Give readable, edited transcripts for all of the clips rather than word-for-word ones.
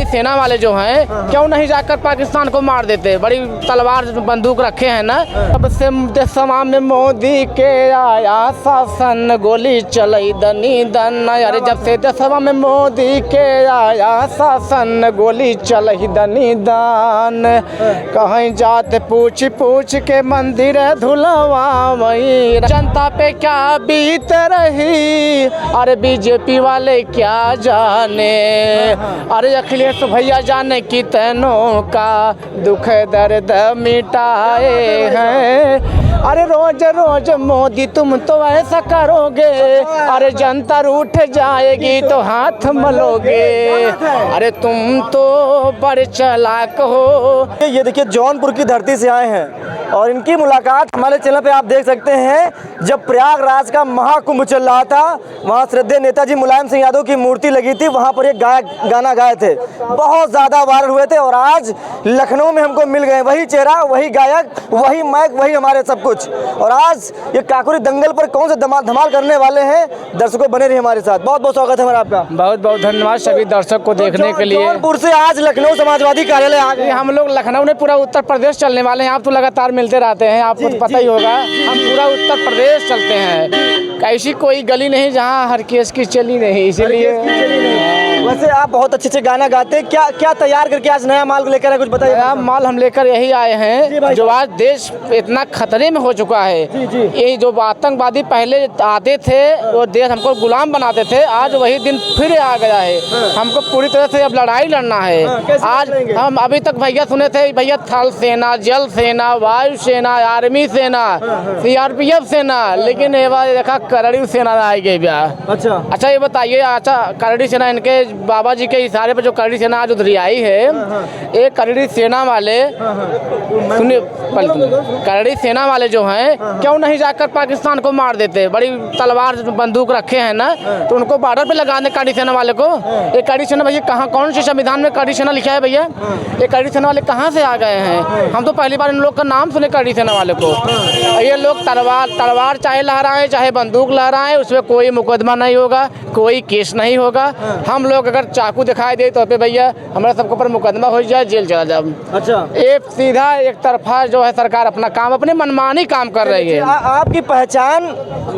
सेना वाले जो हैं क्यों नहीं जाकर पाकिस्तान को मार देते। बड़ी तलवार बंदूक रखे हैं ना। अब से देशवा में मोदी के आया शासन, गोली चलई दनी दन। अरे जब से देशवा में मोदी के आया शासन, गोली चलई दनी दान। कहीं जाते पूछ पूछ के मंदिर धुलवा वही, जनता पे क्या बीत रही अरे बीजेपी वाले क्या जाने। अरे अखिलेश भैया जाने की तैनों का दुख दर्द मिटाए हैं। अरे रोज रोज मोदी तुम तो ऐसा करोगे, अरे जनता रूठ जाएगी तो हाथ मलोगे। अरे तुम तो बड़े चालाक हो। ये देखिए जौनपुर की धरती से आए हैं और इनकी मुलाकात हमारे चैनल पे आप देख सकते हैं। जब प्रयागराज का महाकुंभ चल रहा था, वहाँ श्रद्धेय नेताजी मुलायम सिंह यादव की मूर्ति लगी थी, वहाँ पर एक गायक गाना गाए थे, बहुत ज़्यादा वायरल हुए थे। और आज लखनऊ में हमको मिल गए वही चेहरा, वही गायक, वही माइक, वही हमारे सब कुछ। और आज ये काकोरी दंगल पर कौन से धमाल करने वाले हैं, दर्शकों बने रहिए हमारे साथ। बहुत बहुत स्वागत है आपका। बहुत बहुत धन्यवाद सभी दर्शक को देखने के लिए। जौनपुर से आज लखनऊ समाजवादी कार्यालय आ गए। हम लोग लखनऊ ने पूरा उत्तर प्रदेश चलने वाले हैं। आप तो लगातार मिलते रहते हैं, आपको तो पता ही होगा। हम पूरा उत्तर प्रदेश चलते हैं, ऐसी कोई गली नहीं जहाँ हर केस की चली नहीं। इसीलिए वैसे आप बहुत अच्छे गाना गाते हैं। क्या क्या तैयार करके आज नया माल लेकर आए, कुछ बताइए। नया माल हम लेकर यही आए हैं जो आज देश इतना खतरे में हो चुका है। ये जो आतंकवादी पहले आते थे वो देश हमको गुलाम बनाते थे, आज वही दिन फिर आ गया है। हमको पूरी तरह से अब लड़ाई लड़ना है। आज हम अभी तक भैया सुने थे भैया थल सेना, जल सेना, वायु सेना, आर्मी सेना, CRPF सेना, लेकिन ये बार देखा करड़ी सेना आ गई भैया। अच्छा ये बताइए, अच्छा करड़ी सेना इनके बाबा जी के इशारे पर जो करड़ी सेना आज उधरी आई है, एक करड़ी सेना वाले सुनिए, करड़ी सेना वाले जो हैं क्यों नहीं जाकर पाकिस्तान को मार देते। बड़ी तलवार बंदूक रखे हैं ना, तो उनको बॉर्डर पे लगा दे करड़ी सेना वाले को। ये करड़ी सेना भैया कहाँ, कौन सी संविधान में करड़ी सेना लिखा है भैया? ये करड़ी सेना वाले कहाँ से आ गए हैं? हम तो पहली बार इन लोग का नाम सुने करड़ी सेना वाले को। ये लोग तलवार चाहे लहराएं चाहे बंदूक लहराएं, उसमें कोई मुकदमा नहीं होगा, कोई केस नहीं होगा। हम लोग अगर चाकू दिखाई दे तो पे भैया हमारे सबके ऊपर मुकदमा हो जाए, जेल चला जाए। अच्छा, एक सीधा एक तरफा जो है सरकार अपना काम अपने मनमानी काम कर रही है। आपकी पहचान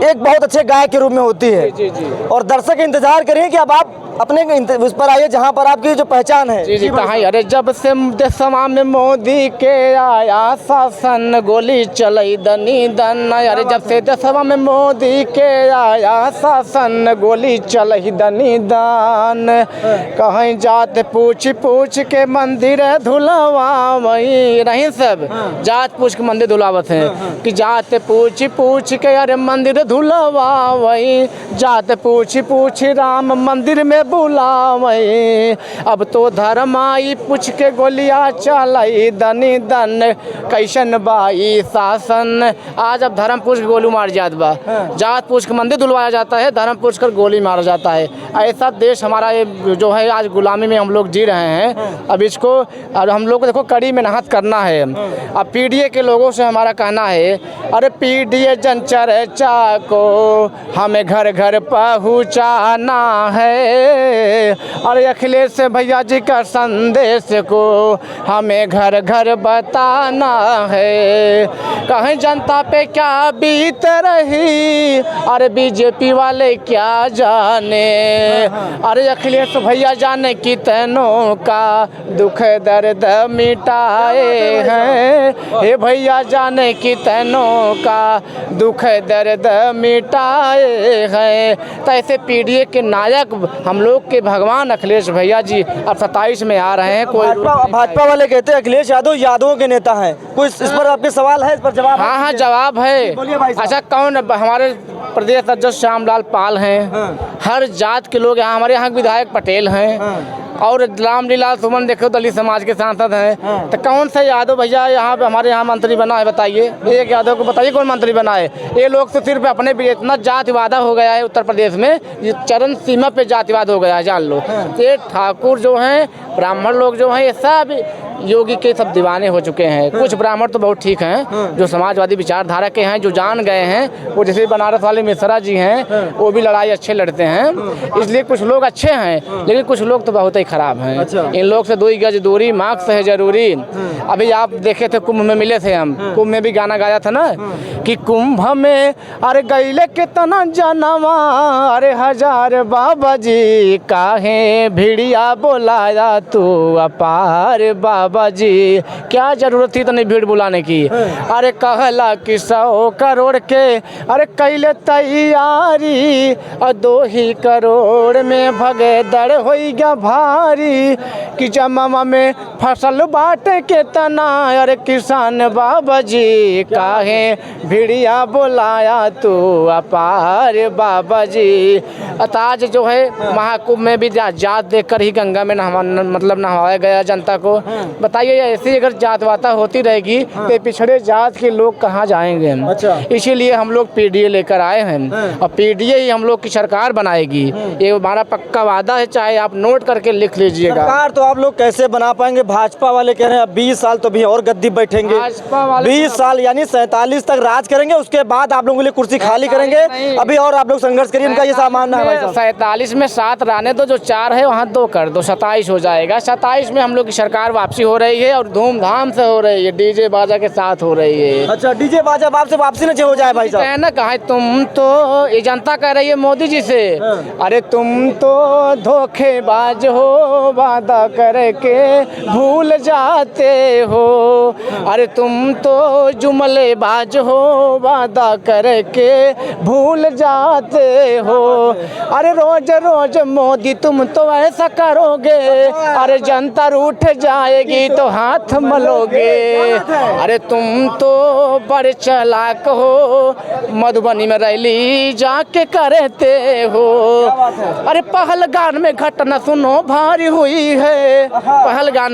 एक बहुत अच्छे गायक के रूप में होती है। जी जी। और दर्शक इंतजार करें कि अब आप अपने उस पर आइए जहाँ पर आपकी जो पहचान है। जी जी कहाँ। अरे जब से देशवा में मोदी के आया शासन, गोली चलई दनी दन। अरे जब से देशवा में मोदी के आया शासन, गोली चलई दनी दान। कहीं जाते पूछ पूछ के मंदिर धुलवा वही, नहीं सब जात पूछ के मंदिर धुलावत हैं कि जाते पूछ पूछ के अरे मंदिर धुलवा वही, जाते पूछ पूछ राम मंदिर में बुलावे। अब तो धर्म आई पूछ के गोलियां चलाई दनी दन, कैसन बाई शासन। आज अब धर्म पूछ के गोली मार जात बा, जात पूछ के मंदिर धुलवाया जाता है, धर्म पूछ कर गोली मारा जाता है। ऐसा देश हमारा ये जो है आज गुलामी में हम लोग जी रहे हैं। अब इसको अब हम लोग को देखो कड़ी मेहनत करना है। अब PDA के लोगों से हमारा कहना है, अरे PDA जनचर्चा को हमें घर घर पहुँचाना है। अरे अखिलेश भैया जी का संदेश को हमें घर घर बताना है। कहीं जनता पे क्या बीत रही अरे बीजेपी वाले क्या जाने। अरे अखिलेश भैया जाने की तैनों का दुख दर्द मिटाए हैं। हे भैया जाने की तैनों का दुख दर्द मिटाए हैं। तो ऐसे PDA के नायक हम लोग के भगवान अखिलेश भैया जी अब 27 में आ रहे हैं। कोई भाजपा वाले कहते हैं अखिलेश यादव यादवों के नेता हैं, कोई इस पर आपके सवाल है, इस पर जवाब? हाँ जवाब है। अच्छा कौन? हमारे प्रदेश अध्यक्ष श्यामलाल पाल हैं। हर जात के लोग यहाँ, हमारे यहाँ विधायक पटेल हैं और रामलीला सुमन देखो दलित समाज के सांसद हैं। तो कौन सा यादव भैया यहाँ पे हमारे यहाँ मंत्री बना है बताइए? एक यादव को बताइए कौन मंत्री बना है? ये लोग तो सिर्फ अपने भी इतना जातिवाद हो गया है उत्तर प्रदेश में, ये चरम सीमा पे जातिवाद हो गया है, जान लो। ये ठाकुर जो हैं, ब्राह्मण लोग जो हैं, ये सब योगी के सब दीवाने हो चुके हैं। कुछ ब्राह्मण तो बहुत ठीक हैं जो समाजवादी विचारधारा के हैं, जो जान गए हैं। वो जैसे बनारस वाले मिश्रा जी हैं, वो भी लड़ाई अच्छे लड़ते हैं, इसलिए कुछ लोग अच्छे हैं, लेकिन कुछ लोग तो बहुत ही खराब हैं। अच्छा। इन लोग से 2 गज दूरी, मास्क है जरूरी। अभी आप देखे थे कुंभ में मिले थे हम, कुंभ में भी गाना गाया था ना कि कुंभ में अरे गईले कितना जनवा, अरे हजार बाबा जी काहे भिड़िया बोलाया तू अपार बाबा जी। क्या जरूरत थी इतनी भीड़ बुलाने की। अरे कहला कि 100 करोड़ के अरे कैले तैयारी, और 2 ही करोड़ में भगदड़ हो गया भारी, कि जमा में फसल बाटे के तना, अरे किसान बाबा जी काहे भिड़िया बोलाया तू अपार बाबा जी। अताज जो है महाकुंभ में भी जात देखकर ही गंगा में नहवाया गया जनता को। बताइए ऐसी अगर जातवाता होती रहेगी तो पिछड़े जात के लोग कहाँ जाएंगे। अच्छा। इसीलिए हम लोग पीडीए लेकर आए हैं और पीडीए ही हम लोग की सरकार बनाएगी, ये हमारा पक्का वादा है, चाहे आप नोट करके लिख लीजिएगा। सरकार तो आप लोग कैसे बना पाएंगे? भाजपा वाले कह रहे हैं अब 20 साल तो भी और गद्दी बैठेंगे। भाजपा वाले 20 साल यानी 47 तक राज करेंगे, उसके बाद आप लोगों के लिए कुर्सी खाली करेंगे। अभी और आप लोग संघर्ष करिए, इनका ये सामान है भाई साहब। 47 में 7 रहने दो, जो 4 है वहाँ 2 कर दो, 27 हो जाएगा। 27 में हम लोग की सरकार वापसी हो रही है और धूमधाम से हो रही है, डीजे बाजा के साथ हो रही है। अच्छा, डीजे बाजा वापसी न हो जाए भाई साहब। कहना कहा तुम तो, ये जनता कह रही है मोदी जी से, अरे तुम तो धोखेबाज हो, वादा करके भूल जाते हो, अरे तुम तो जुमलेबाज हो, वादा करके भूल जाते हो, अरे रोज रोज मोदी तुम तो ऐसा करोगे, अरे जनता रूठ जाएगी तो हाथ मलोगे, अरे तुम तो बड़े चालाक हो, मधुबनी में रैली जाके करते हो, अरे पहलगाम में घटना सुनो भारी हुई है, पहलगाम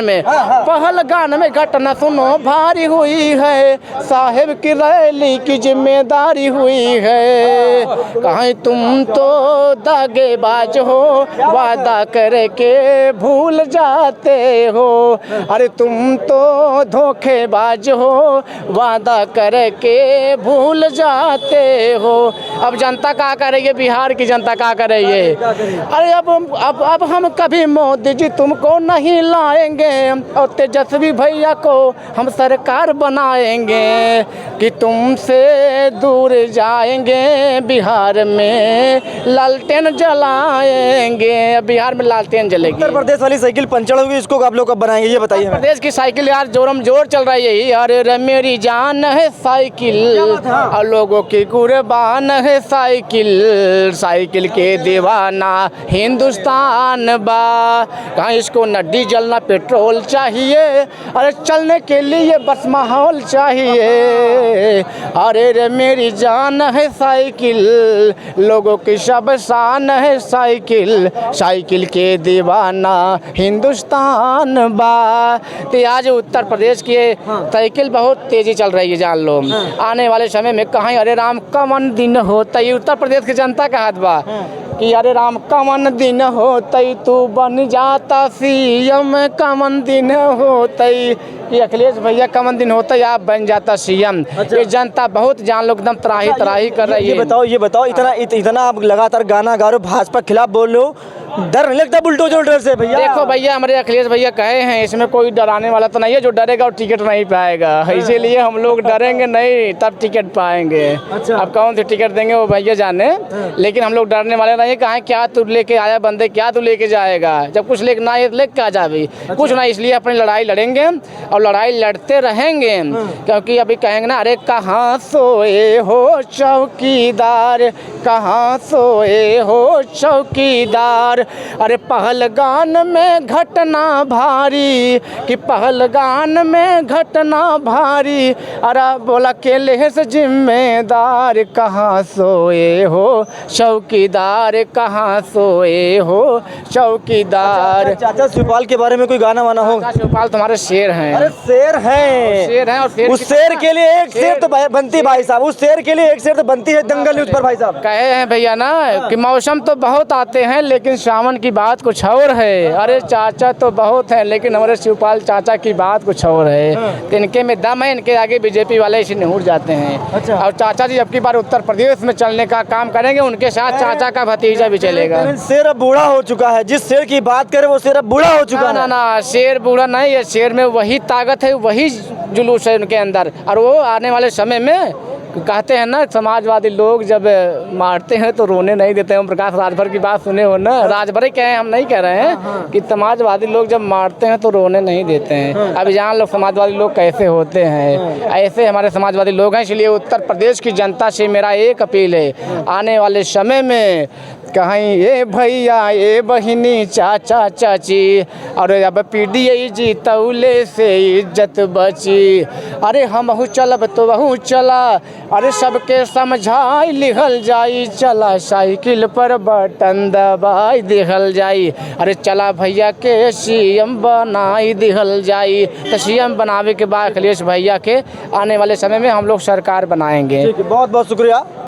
में घटना सुनो भारी हुई है, साहिब की रैली की जिम्मेदारी हुई है, कहीं तुम तो दागेबाज हो, वादा करके भूल जाते हो, अरे तुम तो धोखेबाज हो, वादा करके भूल जाते हो। अब जनता क्या करेगी, बिहार की जनता क्या करेगी? अरे अब हम कभी मोदी जी तुमको नहीं लाएंगे और तेजस्वी भैया को हम सरकार बनाएंगे, कि तुमसे दूर जाएंगे, बिहार में लालटेन जलाएंगे, बिहार में लालटेन जलेगी। उत्तर प्रदेश वाली साइकिल पंचर होगी, इसको आप लोग कब बनाएंगे ये बताइए। प्रदेश की साइकिल यार जोरम जोर चल रही है, अरे मेरी जान है साइकिल और लोगों की कुर्बान है साइकिल, साइकिल के दीवाना हिंदुस्तान बा, कहाँ इसको न डीजल न पेट्रोल चाहिए, अरे चलने के लिए बस माहौल चाहिए, अरे रे मेरी जान है साइकिल, लोगों की सब शान है साइकिल, साइकिल के दीवाना हिंदुस्तान बा। तो आज उत्तर प्रदेश की साइकिल बहुत तेजी चल रही है, जान लो आने वाले समय में कहाँ अरे राम कवन दिन होता है, उत्तर प्रदेश की जनता का हाथ बा कि अरे राम कवन दिन होतई तू बन जाता सीएम, कवन दिन होतई कि अखिलेश भैया कवन दिन होतई आप बन जाता सीएम। ये जनता बहुत जान लोग एकदम त्राही कर रही है। ये बताओ इतना आप लगातार गाना गा रहे हो, भाजपा के खिलाफ बोल रहे हो, डर नहीं लगता बुलडोजर से भैया? देखो भैया, हमारे अखिलेश भैया कहे हैं इसमें कोई डराने वाला तो नहीं है, जो डरेगा वो टिकट नहीं पाएगा, इसीलिए हम लोग डरेंगे नहीं तब टिकट पाएंगे। अच्छा। अब कौन सी टिकट देंगे वो भैया जाने, लेकिन हम लोग डरने वाले नहीं। कहा क्या तू लेके आया बंदे, क्या तू लेके जाएगा, जब कुछ लेके ना आए लेके आ जा भी। कुछ ना, इसलिए अपनी लड़ाई लड़ेंगे और लड़ाई लड़ते रहेंगे, क्योंकि अभी कहेंगे ना, अरे कहाँ सोए हो चौकीदार, कहाँ सोए हो चौकीदार, अरे पहलगाम में घटना भारी, कि पहलगाम में घटना भारी, अरे बोला केले से जिम्मेदार, कहाँ सोए हो चौकीदार, कहाँ सोए हो चौकीदार। चाचा शिवपाल के बारे में कोई गाना वाना हो? शिवपाल तुम्हारे शेर हैं। अरे शेर हैं, शेर हैं और शेर उस शेर के लिए एक शेर तो बनती भाई साहब, उस शेर के लिए एक शेर तो बनती है दंगल न्यूज पर भाई साहब। कहे हैं भैया ना कि मौसम तो बहुत आते हैं लेकिन सावन की बात कुछ और है। अरे चाचा तो बहुत हैं लेकिन हमारे शिवपाल चाचा की बात कुछ और है। तो इनके में दम है, इनके आगे बीजेपी वाले इसे निहुर जाते हैं। अच्छा। और चाचा जी अब की बार उत्तर प्रदेश में चलने का काम करेंगे, उनके साथ चाचा का भतीजा भी चलेगा। लेकिन शेर अब बूढ़ा हो चुका है, जिस शेर की बात करें वो शेर अब बूढ़ा हो चुका ना है। ना, शेर बूढ़ा नहीं है, शेर में वही ताकत है, वही जुलूस है उनके अंदर। और वो आने वाले समय में कहते हैं ना, समाजवादी लोग जब मारते हैं तो रोने नहीं देते हैं। ओम प्रकाश राजभर की बात सुने हो ना, राजभर ही कहे, हम नहीं कह रहे हैं कि समाजवादी लोग जब मारते हैं तो रोने नहीं देते हैं। अब जान लो समाजवादी लोग कैसे होते हैं, ऐसे हमारे समाजवादी लोग हैं। इसलिए उत्तर प्रदेश की जनता से मेरा एक अपील है, आने वाले समय में कहीं ये भैया ये बहिनी चाचा चाची और अब पीढ़ी जीतौले से इज्जत बची। अरे हमहू चलब तो वहू चला, अरे सबके समझाई लिखल जाई, चला साइकिल पर बटन दबाई दिखल जाई। अरे चला भैया के सीएम बनाई दिखल जाई। तो सीएम बनावे के बाद अखिलेश भैया के आने वाले समय में हम लोग सरकार बनाएंगे। ठीक है, बहुत बहुत शुक्रिया।